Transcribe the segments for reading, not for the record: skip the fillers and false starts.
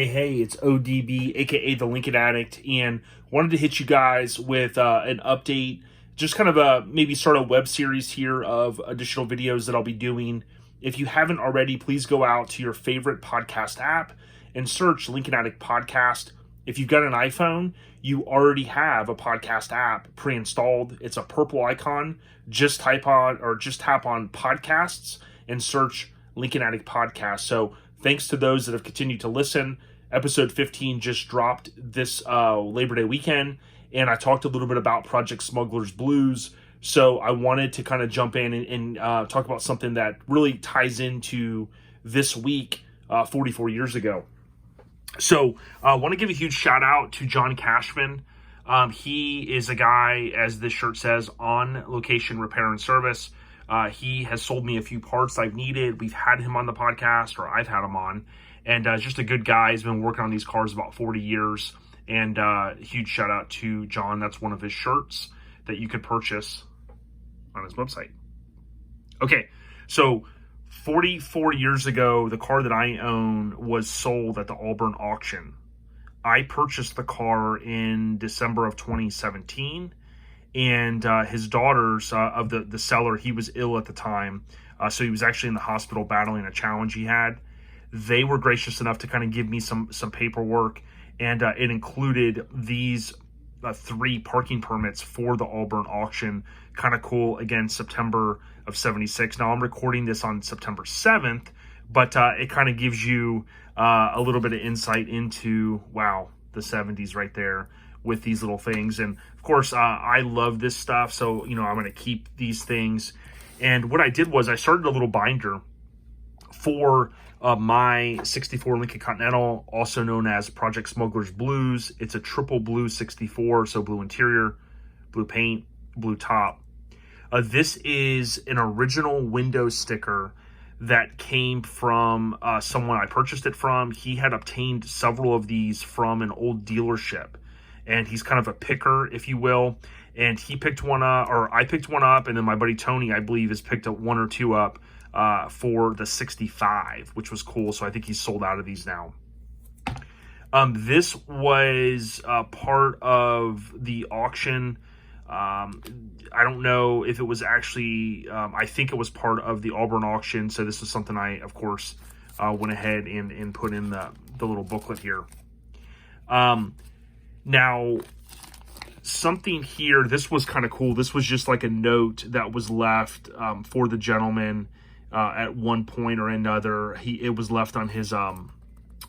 Hey, it's ODB, aka The Lincoln Addict, and wanted to hit you guys with an update, just kind of maybe start a web series here of additional videos that I'll be doing. If you haven't already, please go out to your favorite podcast app and search Lincoln Addict Podcast. If you've got an iPhone, you already have a podcast app pre-installed. It's a purple icon. Just tap on podcasts and search Lincoln Addict Podcast. So thanks to those that have continued to listen. Episode 15 just dropped this Labor Day weekend, and I talked a little bit about Project Smuggler's Blues. So I wanted to kind of jump in and talk about something that really ties into this week, 44 years ago. So I want to give a huge shout out to John Cashman. He is a guy, as this shirt says, on location repair and service. He has sold me a few parts I've needed. We've had him on the podcast, or I've had him on. And just a good guy. He's been working on these cars about 40 years. And huge shout out to John. That's one of his shirts that you could purchase on his website. Okay, so 44 years ago, the car that I own was sold at the Auburn auction. I purchased the car in December of 2017. And his daughters of the seller, he was ill at the time. So he was actually in the hospital battling a challenge he had. They were gracious enough to kind of give me some paperwork. And it included these 3 parking permits for the Auburn auction. Kind of cool. Again, September of 76. Now I'm recording this on September 7th. But it kind of gives you a little bit of insight into, wow, the 70s right there with these little things. And of course, I love this stuff. So, I'm going to keep these things. And what I did was I started a little binder for my 64 Lincoln Continental, also known as Project Smuggler's Blues. It's a triple blue 64. So blue interior, blue paint, blue top. This is an original window sticker that came from someone I purchased it from. He had obtained several of these from an old dealership. And he's kind of a picker, if you will. And he picked one up, or I picked one up, and then my buddy Tony, I believe, has picked up 1 or 2 up for the 65, which was cool. So I think he's sold out of these now. This was part of the auction. I don't know if it was actually, I think it was part of the Auburn auction. So this is something I, of course, went ahead and put in the little booklet here. Now, something here, this was kind of cool. This was just like a note that was left for the gentleman at one point or another. It was left on his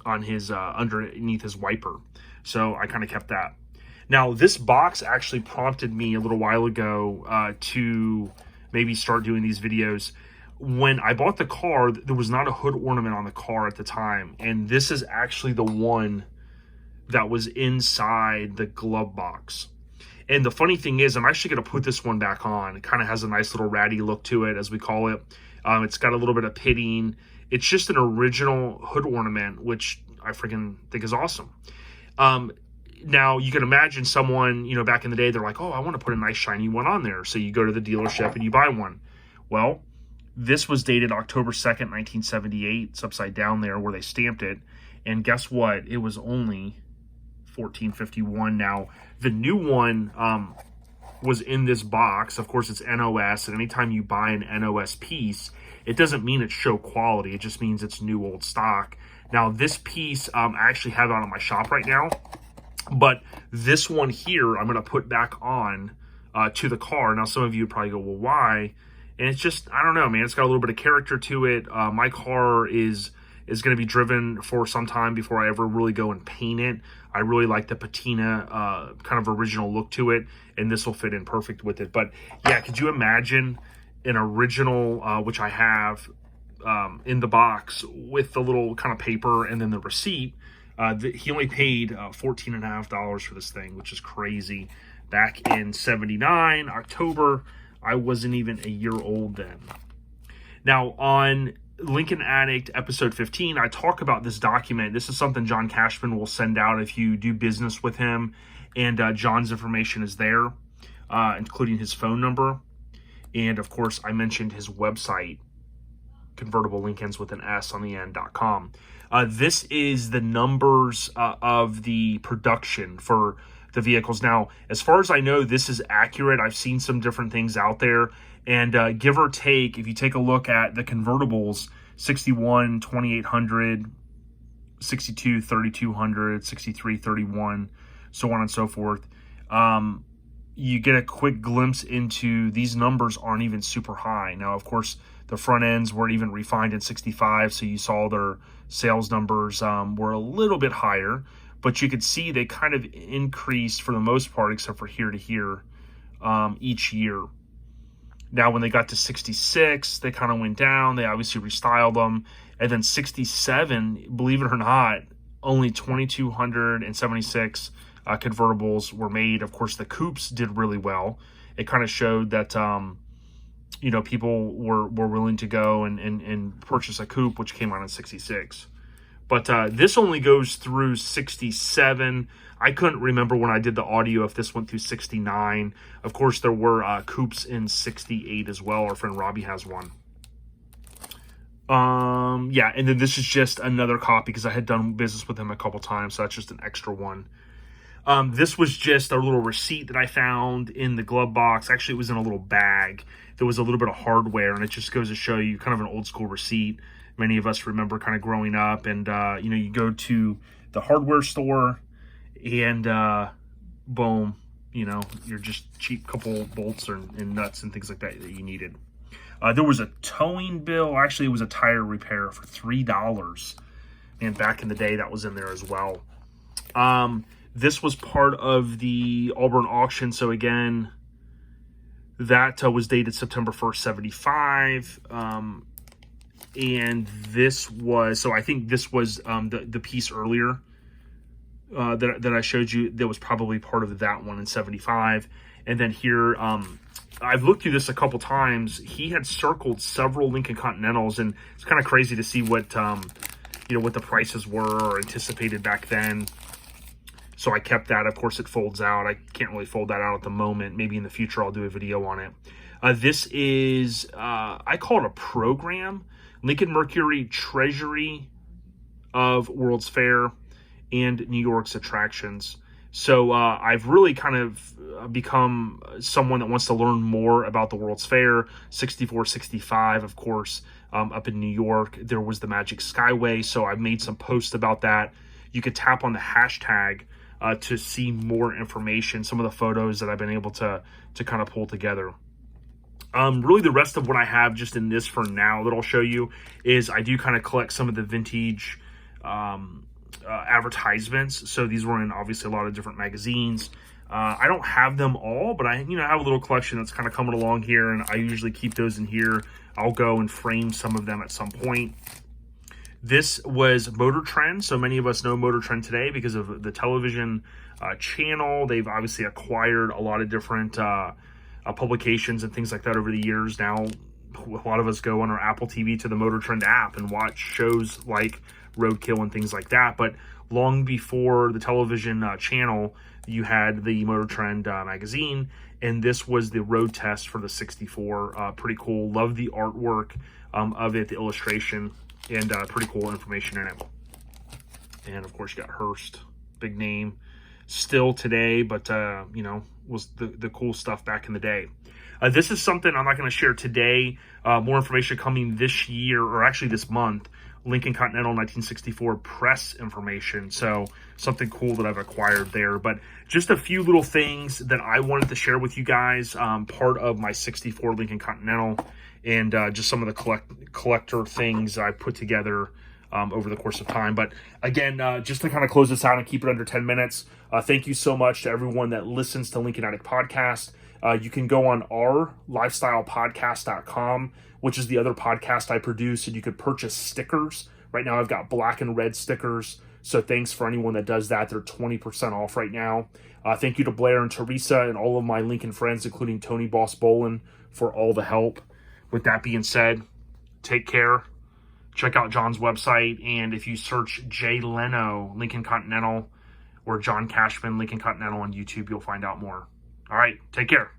underneath his wiper. So I kind of kept that. Now, this box actually prompted me a little while ago to maybe start doing these videos. When I bought the car, there was not a hood ornament on the car at the time. And this is actually the one that was inside the glove box. And the funny thing is, I'm actually going to put this one back on. It kind of has a nice little ratty look to it, as we call it. It's got a little bit of pitting. It's just an original hood ornament, which I freaking think is awesome. Now, you can imagine someone, back in the day, they're like, oh, I want to put a nice shiny one on there. So you go to the dealership and you buy one. Well, this was dated October 2nd, 1978. It's upside down there where they stamped it. And guess what? It was only $14.51. Now, the new one was in this box. Of course, it's NOS, and anytime you buy an NOS piece, it doesn't mean it's show quality. It just means it's new old stock. Now, this piece, I actually have it on in my shop right now, but this one here, I'm going to put back on to the car. Now, some of you would probably go, well, why? And it's just, I don't know, man. It's got a little bit of character to it. My car is going to be driven for some time before I ever really go and paint it. I really like the patina kind of original look to it, and this will fit in perfect with it. But yeah, could you imagine an original, which I have in the box with the little kind of paper and then the receipt? He only paid $14.50 for this thing, which is crazy. Back in 79, October, I wasn't even a year old then. Now, on Lincoln Addict episode 15, I talk about this document. This is something John Cashman will send out if you do business with him, and John's information is there, including his phone number, and of course I mentioned his website Convertible Lincolns with an S on the end.com. This is the numbers of the production for the vehicles. Now, as far as I know, this is accurate. I've seen some different things out there, and give or take, if you take a look at the convertibles, 61, 2800, 62, 3200, 63, 31, so on and so forth. You get a quick glimpse into these numbers aren't even super high. Now, of course, the front ends weren't even refined in 65, so you saw their sales numbers were a little bit higher, but you could see they kind of increased for the most part, except for here to here, each year. Now, when they got to 66, they kind of went down. They obviously restyled them. And then 67, believe it or not, only 2,276 convertibles were made. Of course, the coupes did really well. It kind of showed that, people were willing to go and purchase a coupe, which came out in 66. But this only goes through 67. I couldn't remember when I did the audio if this went through 69. Of course, there were coupes in 68 as well. Our friend Robbie has one. Yeah, and then this is just another copy because I had done business with him a couple times, so that's just an extra one. This was just a little receipt that I found in the glove box. Actually, it was in a little bag. There was a little bit of hardware, and it just goes to show you kind of an old school receipt. Many of us remember kind of growing up, and you go to the hardware store, and boom, you're just cheap couple bolts and nuts and things like that you needed. There was a towing bill. Actually, it was a tire repair for $3. And back in the day, that was in there as well. This was part of the Auburn auction. So again, that was dated September 1st, 75. And this was, so I think this was the piece earlier that I showed you. That was probably part of that one in 75. And then here, I've looked through this a couple times. He had circled several Lincoln Continentals, and it's kind of crazy to see what what the prices were or anticipated back then. So I kept that. Of course, it folds out. I can't really fold that out at the moment. Maybe in the future I'll do a video on it. This is, I call it a program. Lincoln Mercury Treasury of World's Fair and New York's attractions. So I've really kind of become someone that wants to learn more about the World's Fair. 64, 65, of course, up in New York. There was the Magic Skyway, so I've made some posts about that. You could tap on the hashtag to see more information, some of the photos that I've been able to kind of pull together. Really, the rest of what I have just in this for now that I'll show you is I do kind of collect some of the vintage advertisements. So these were in obviously a lot of different magazines. I don't have them all, but I have a little collection that's kind of coming along here, and I usually keep those in here. I'll go and frame some of them at some point. This was Motor Trend. So many of us know Motor Trend today because of the television channel. They've obviously acquired a lot of different publications and things like that over the years. Now, a lot of us go on our Apple TV to the Motor Trend app and watch shows like Roadkill and things like that. But long before the television channel, you had the Motor Trend magazine, and this was the road test for the 64. Pretty cool. Love the artwork of it, the illustration, and pretty cool information in it. And of course, you got Hearst, big name, still today, but was the cool stuff back in the day. This is something I'm not going to share today. More information coming this year, or actually this month. Lincoln Continental 1964 press information. So something cool that I've acquired there. But just a few little things that I wanted to share with you guys. Part of my 64 Lincoln Continental, and just some of the collector things I put together over the course of time. But again, just to kind of close this out and keep it under 10 minutes, thank you so much to everyone that listens to Lincoln Addict Podcast. You can go on our lifestylepodcast.com, which is the other podcast I produce, and you could purchase stickers. Right now I've got black and red stickers, so thanks for anyone that does that. They're 20% off right now. Thank you to Blair and Teresa and all of my Lincoln friends, including Tony Boss Bolin, for all the help. With that being said, take care. Check out John's website, and if you search Jay Leno Lincoln Continental or John Cashman Lincoln Continental on YouTube, you'll find out more. All right, take care.